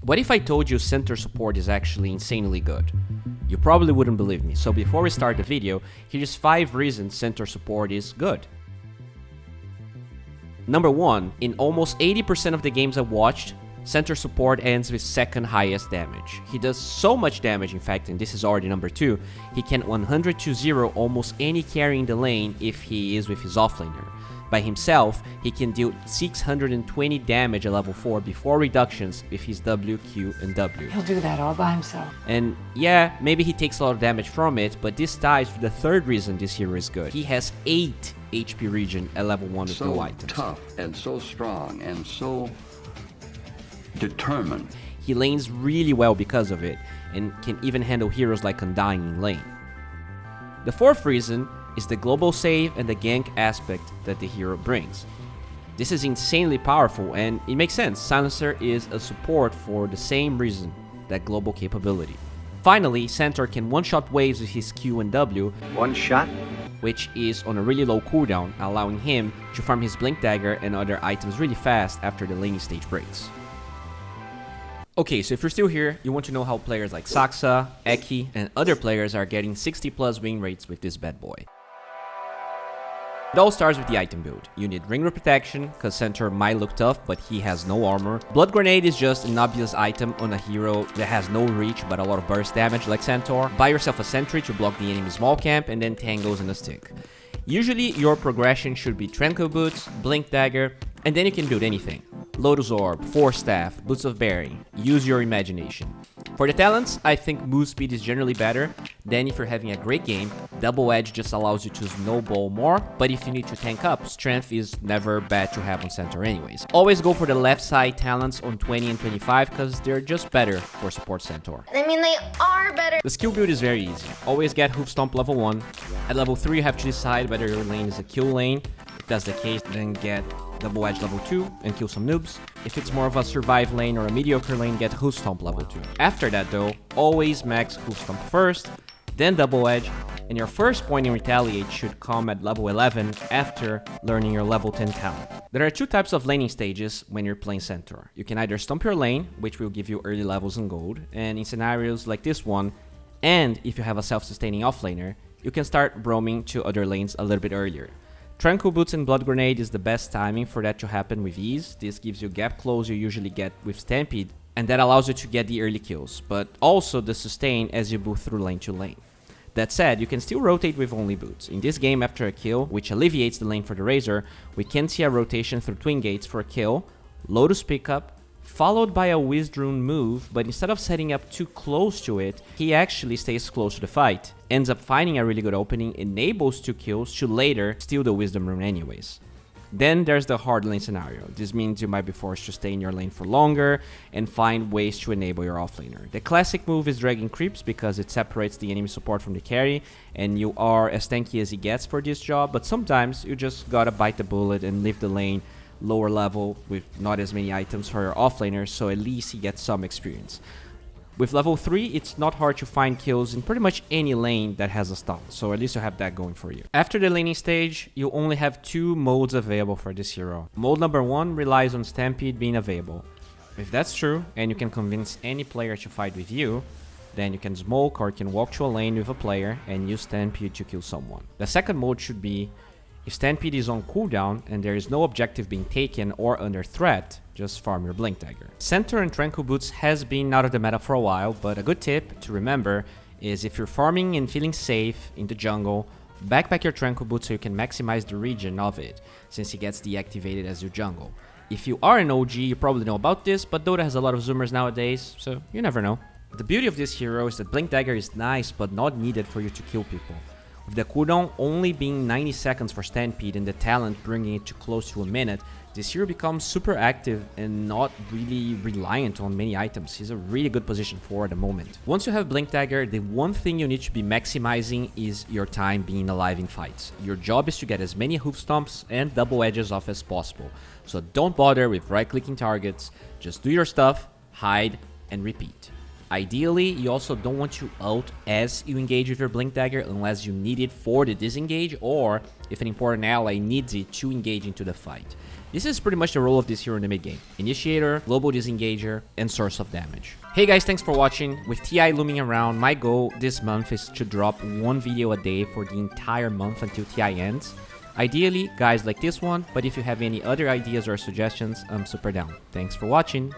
What if I told you center support is actually insanely good? You probably wouldn't believe me, so before we start the video, here's 5 reasons center support is good. Number 1, in almost 80% of the games I watched, center support ends with second highest damage. He does so much damage, in fact, and this is already number 2, he can 100-0 almost any carry in the lane if he is with his offlaner. By himself, he can deal 620 damage at level 4 before reductions with his W, Q, and W. He'll do that all by himself. And yeah, maybe he takes a lot of damage from it, but this ties to the third reason this hero is good. He has 8 HP regen at level 1 with no items. So tough and so strong and so determined. He lanes really well because of it, and can even handle heroes like Undying in lane. The fourth reason is the global save and the gank aspect that the hero brings. This is insanely powerful, and it makes sense. Silencer is a support for the same reason, that global capability. Finally, Centaur can one-shot waves with his Q and W. One shot? Which is on a really low cooldown, allowing him to farm his Blink Dagger and other items really fast after the laning stage breaks. Okay, so if you're still here, you want to know how players like Saksa, Eki, and other players are getting 60 plus win rates with this bad boy. It all starts with the item build. You need Ring of Protection, cause Centaur might look tough, but he has no armor. Blood Grenade is just an obvious item on a hero that has no reach but a lot of burst damage like Centaur. Buy yourself a Sentry to block the enemy small camp, and then Tangos and a stick. Usually your progression should be Tranquil Boots, Blink Dagger, and then you can build anything. Lotus Orb, Force Staff, Boots of Bearing. Use your imagination. For the talents, I think move speed is generally better. Then if you're having a great game, Double Edge just allows you to snowball more, but if you need to tank up, Strength is never bad to have on Centaur anyways. Always go for the left side talents on 20 and 25 because they're just better for support Centaur. I mean, they are better. The skill build is very easy. Always get Hoof Stomp level 1. At level 3 you have to decide whether your lane is a kill lane. If that's the case, then get Double Edge level 2 and kill some noobs. If it's more of a survive lane or a mediocre lane, get Hoof Stomp level 2. After that though, always max Hoof Stomp first, then Double Edge, and your first point in Retaliate should come at level 11 after learning your level 10 talent. There are 2 types of laning stages when you're playing Centaur. You can either stomp your lane, which will give you early levels in gold, and in scenarios like this one, and if you have a self-sustaining offlaner, you can start roaming to other lanes a little bit earlier. Tranquil Boots and Blood Grenade is the best timing for that to happen with ease. This gives you gap close you usually get with Stampede, and that allows you to get the early kills, but also the sustain as you move through lane to lane. That said, you can still rotate with only boots. In this game, after a kill, which alleviates the lane for the Razor, we can see a rotation through Twin Gates for a kill, Lotus Pickup, followed by a Wizrune move, but instead of setting up too close to it, he actually stays close to the fight, ends up finding a really good opening, enables 2 kills to later steal the Wisdom Rune anyways. Then there's the hard lane scenario. This means you might be forced to stay in your lane for longer and find ways to enable your offlaner. The classic move is Dragging Creeps because it separates the enemy support from the carry, and you are as tanky as he gets for this job, but sometimes you just gotta bite the bullet and leave the lane lower level with not as many items for your offlaner, so at least he gets some experience. With level 3, it's not hard to find kills in pretty much any lane that has a stun, so at least you have that going for you. After the laning stage, you only have 2 modes available for this hero. Mode number 1 relies on Stampede being available. If that's true, and you can convince any player to fight with you, then you can smoke or you can walk to a lane with a player and use Stampede to kill someone. The second mode should be if Stampede is on cooldown and there is no objective being taken or under threat, just farm your Blink Dagger. Centaur and Tranquil Boots has been out of the meta for a while, but a good tip to remember is if you're farming and feeling safe in the jungle, backpack your Tranquil Boots so you can maximize the regen of it, since it gets deactivated as you jungle. If you are an OG, you probably know about this, but Dota has a lot of zoomers nowadays, so you never know. The beauty of this hero is that Blink Dagger is nice but not needed for you to kill people. With the cooldown only being 90 seconds for Stampede and the talent bringing it to close to a minute, this hero becomes super active and not really reliant on many items. He's a really good position for the moment. Once you have Blink Dagger, the one thing you need to be maximizing is your time being alive in fights. Your job is to get as many hoof stomps and double edges off as possible. So don't bother with right-clicking targets, just do your stuff, hide, and repeat. Ideally, you also don't want to ult as you engage with your Blink Dagger unless you need it for the disengage or if an important ally needs it to engage into the fight. This is pretty much the role of this hero in the mid game. Initiator, global disengager, and source of damage. Hey guys, thanks for watching. With TI looming around, my goal this month is to drop 1 video a day for the entire month until TI ends. Ideally, guys like this one, but if you have any other ideas or suggestions, I'm super down. Thanks for watching.